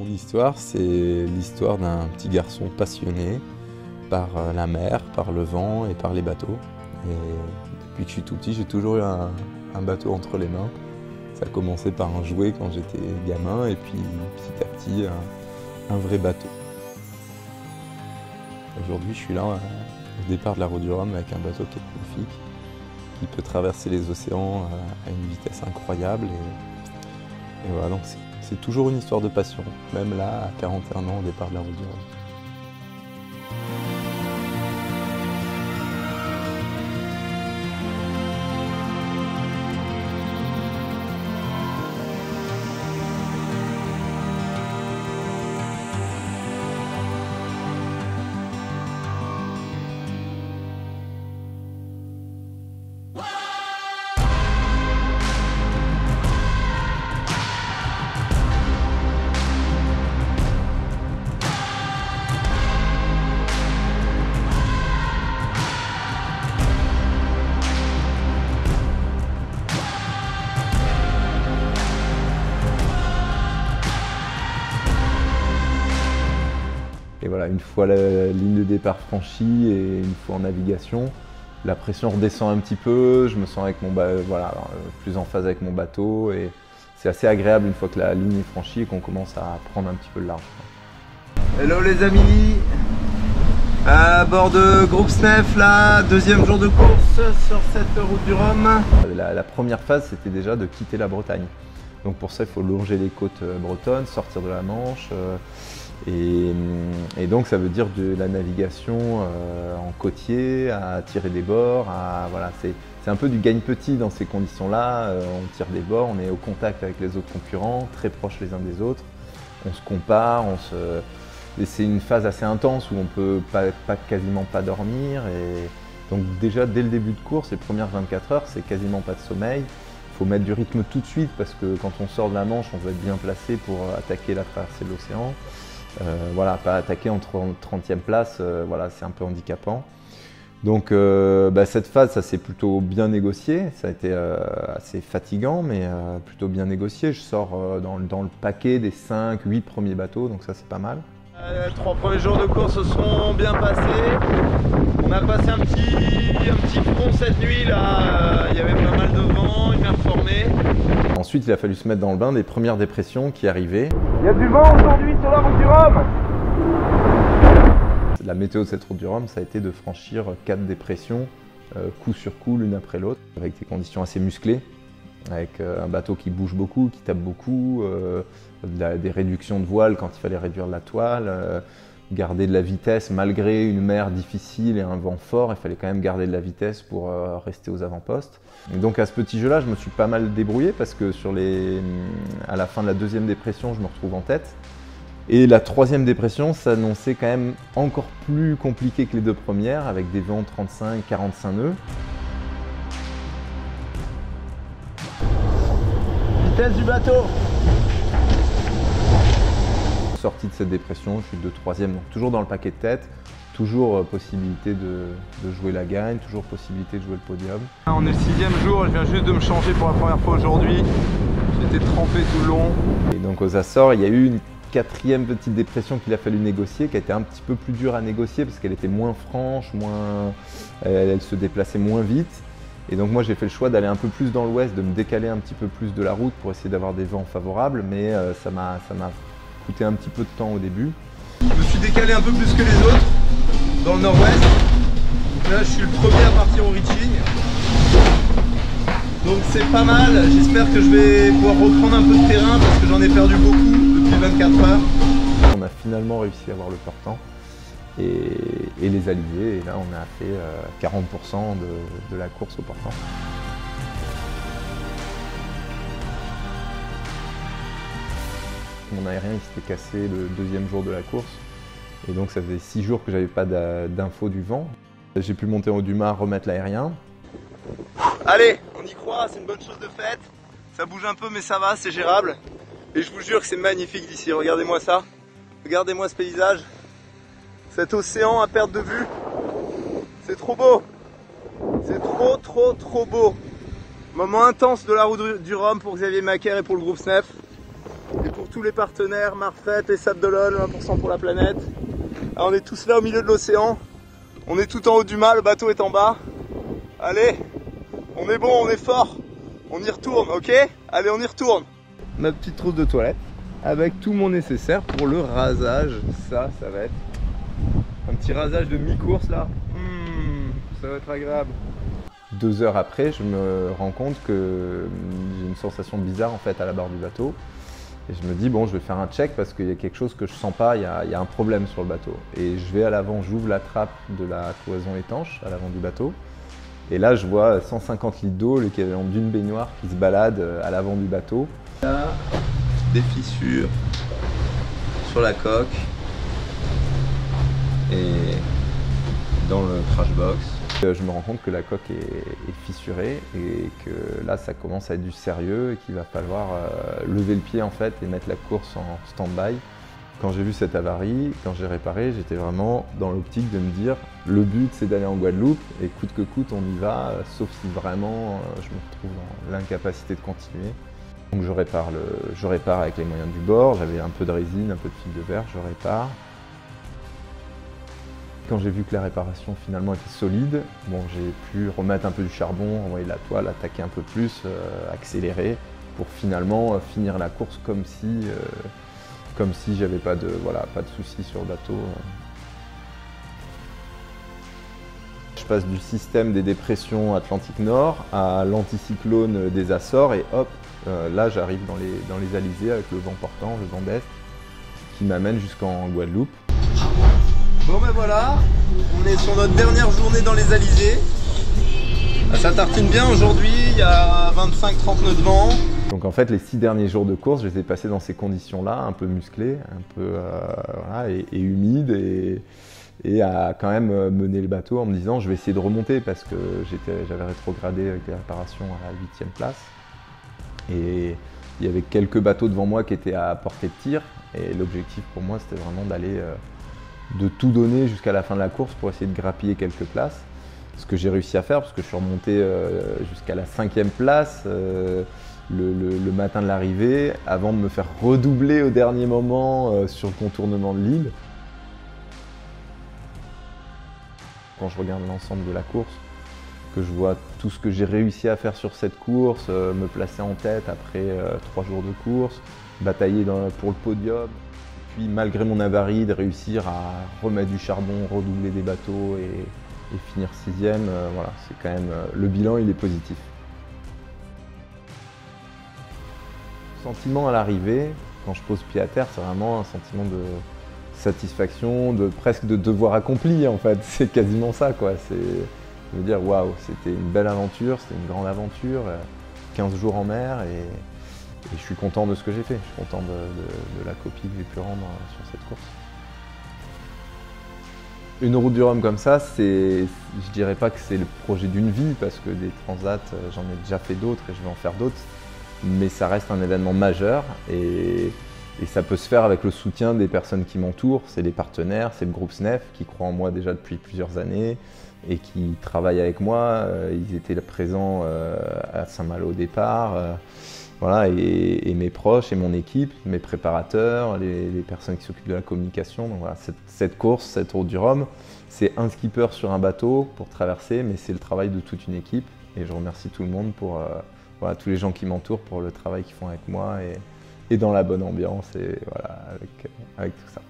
Mon histoire, c'est l'histoire d'un petit garçon passionné par la mer, par le vent et par les bateaux. Et depuis que je suis tout petit, j'ai toujours eu un bateau entre les mains. Ça a commencé par un jouet quand j'étais gamin et puis petit à petit, un vrai bateau. Aujourd'hui, je suis là au départ de la route du Rhum avec un bateau qui est magnifique, qui peut traverser les océans à une vitesse incroyable. Et voilà, donc c'est toujours une histoire de passion, même là, à 41 ans, au départ de la route du Rhum. Et voilà, une fois la ligne de départ franchie et une fois en navigation, la pression redescend un petit peu, je me sens avec plus en phase avec mon bateau et c'est assez agréable une fois que la ligne est franchie et qu'on commence à prendre un petit peu le large. Hello les amis, à bord de Groupe Snef, là, deuxième jour de course sur cette route du Rhum. La première phase, c'était déjà de quitter la Bretagne. Donc pour ça, il faut longer les côtes bretonnes, sortir de la Manche. Et donc ça veut dire de la navigation en côtier, à tirer des bords, voilà, c'est un peu du gagne-petit dans ces conditions-là. On tire des bords, on est au contact avec les autres concurrents, très proches les uns des autres. On se compare, et c'est une phase assez intense où on peut quasiment pas dormir. Et donc déjà dès le début de course, les premières 24 heures, c'est quasiment pas de sommeil. Il faut mettre du rythme tout de suite parce que quand on sort de la Manche, on veut être bien placé pour attaquer la traversée de l'océan. Voilà, pas attaquer en 30e place, voilà, c'est un peu handicapant. Donc cette phase, ça s'est plutôt bien négocié, ça a été assez fatigant, mais plutôt bien négocié. Je sors dans le paquet des 5-8 premiers bateaux, donc ça c'est pas mal. Les 3 premiers jours de course se sont bien passés. On a passé un petit front cette nuit, là, il y avait pas mal de vent, une mer formée. Ensuite, il a fallu se mettre dans le bain des premières dépressions qui arrivaient. Il y a du vent aujourd'hui sur la route du Rhum. La météo de cette route du Rhum, ça a été de franchir 4 dépressions, coup sur coup, l'une après l'autre, avec des conditions assez musclées, avec un bateau qui bouge beaucoup, qui tape beaucoup, des réductions de voile quand il fallait réduire la toile, garder de la vitesse malgré une mer difficile et un vent fort, il fallait quand même garder de la vitesse pour rester aux avant-postes. Donc à ce petit jeu-là, je me suis pas mal débrouillé parce que à la fin de la deuxième dépression, je me retrouve en tête. Et la troisième dépression s'annonçait quand même encore plus compliqué que les deux premières, avec des vents 35-45 nœuds. Vitesse du bateau. Sorti de cette dépression, je suis de troisième, donc toujours dans le paquet de tête, toujours possibilité de jouer la gagne, toujours possibilité de jouer le podium. On est le 6e jour, je viens juste de me changer pour la première fois aujourd'hui. J'étais trempé tout le long. Et donc aux Açores, il y a eu une 4e petite dépression qu'il a fallu négocier, qui a été un petit peu plus dure à négocier parce qu'elle était moins franche, elle se déplaçait moins vite. Et donc moi j'ai fait le choix d'aller un peu plus dans l'ouest, de me décaler un petit peu plus de la route pour essayer d'avoir des vents favorables, mais ça m'a coûté un petit peu de temps au début. Je me suis décalé un peu plus que les autres, dans le nord-ouest. Là je suis le premier à partir au reaching. Donc c'est pas mal, j'espère que je vais pouvoir reprendre un peu de terrain parce que j'en ai perdu beaucoup depuis 24 heures. On a finalement réussi à avoir le portant et les alisés, et là on a fait 40% de la course au portant. Mon aérien il s'était cassé le deuxième jour de la course et donc ça faisait 6 jours que j'avais pas d'infos du vent. J'ai pu monter en haut du mât, remettre l'aérien. Allez, on y croit, c'est une bonne chose de faite. Ça bouge un peu mais ça va, c'est gérable. Et je vous jure que c'est magnifique d'ici, regardez-moi ça. Regardez-moi ce paysage. Cet océan à perte de vue. C'est trop beau. C'est trop beau. Moment intense de la route du Rhum pour Xavier Macaire et pour le groupe Snef. Et pour tous les partenaires, Marfet, les Sables d'Olonne, 1% pour la planète. Alors on est tous là au milieu de l'océan. On est tout en haut du mât, le bateau est en bas. Allez, on est bon, on est fort. On y retourne, ok? Allez, on y retourne. Ma petite trousse de toilette avec tout mon nécessaire pour le rasage. Ça va être un petit rasage de mi-course là. Ça va être agréable. 2 heures après, je me rends compte que j'ai une sensation bizarre en fait à la barre du bateau. Et je me dis, bon, je vais faire un check parce qu'il y a quelque chose que je sens pas, il y a un problème sur le bateau. Et je vais à l'avant, j'ouvre la trappe de la cloison étanche à l'avant du bateau. Et là, je vois 150 litres d'eau, l'équivalent d'une baignoire qui se balade à l'avant du bateau. Là, des fissures sur la coque et dans le crash box. Je me rends compte que la coque est fissurée et que là ça commence à être du sérieux et qu'il va falloir lever le pied en fait et mettre la course en stand-by. Quand j'ai vu cette avarie, quand j'ai réparé, j'étais vraiment dans l'optique de me dire le but c'est d'aller en Guadeloupe et coûte que coûte on y va, sauf si vraiment je me retrouve dans l'incapacité de continuer. Donc je répare avec les moyens du bord, j'avais un peu de résine, un peu de fil de verre, je répare. Quand j'ai vu que la réparation finalement était solide, bon, j'ai pu remettre un peu du charbon, envoyer de la toile, attaquer un peu plus, accélérer pour finalement finir la course comme si j'avais pas de soucis sur le bateau. Je passe du système des dépressions Atlantique Nord à l'anticyclone des Açores et hop, là j'arrive dans les alizés avec le vent portant, le vent d'est, qui m'amène jusqu'en Guadeloupe. Bon ben voilà, on est sur notre dernière journée dans les alizés. Ça tartine bien aujourd'hui, il y a 25-30 nœuds de vent. Donc en fait les 6 derniers jours de course, je les ai passés dans ces conditions-là, un peu musclés, un peu voilà, et humides et à quand même mener le bateau en me disant je vais essayer de remonter parce que j'avais rétrogradé avec les réparations à la 8e place. Et il y avait quelques bateaux devant moi qui étaient à portée de tir et l'objectif pour moi c'était vraiment d'aller de tout donner jusqu'à la fin de la course pour essayer de grappiller quelques places. Ce que j'ai réussi à faire parce que je suis remonté jusqu'à la 5e place le matin de l'arrivée avant de me faire redoubler au dernier moment sur le contournement de l'île. Quand je regarde l'ensemble de la course, que je vois tout ce que j'ai réussi à faire sur cette course, me placer en tête après 3 jours de course, batailler pour le podium. Puis malgré mon avarie, de réussir à remettre du charbon, redoubler des bateaux et finir 6e, voilà, c'est quand même, le bilan il est positif. Le sentiment à l'arrivée, quand je pose pied à terre, c'est vraiment un sentiment de satisfaction, presque de devoir accompli en fait, c'est quasiment ça quoi. Je veux dire waouh, c'était une belle aventure, c'était une grande aventure, 15 jours en mer et je suis content de ce que j'ai fait, je suis content de la copie que j'ai pu rendre sur cette course. Une route du Rhum comme ça, je dirais pas que c'est le projet d'une vie parce que des transats, j'en ai déjà fait d'autres et je vais en faire d'autres, mais ça reste un événement majeur et ça peut se faire avec le soutien des personnes qui m'entourent, c'est les partenaires, c'est le groupe SNEF qui croit en moi déjà depuis plusieurs années et qui travaillent avec moi, ils étaient présents à Saint-Malo au départ. Voilà, et mes proches et mon équipe, mes préparateurs, les personnes qui s'occupent de la communication. Donc voilà, cette course, cette route du Rhum, c'est un skipper sur un bateau pour traverser, mais c'est le travail de toute une équipe. Et je remercie tout le monde pour voilà, tous les gens qui m'entourent pour le travail qu'ils font avec moi et dans la bonne ambiance et voilà, avec tout ça.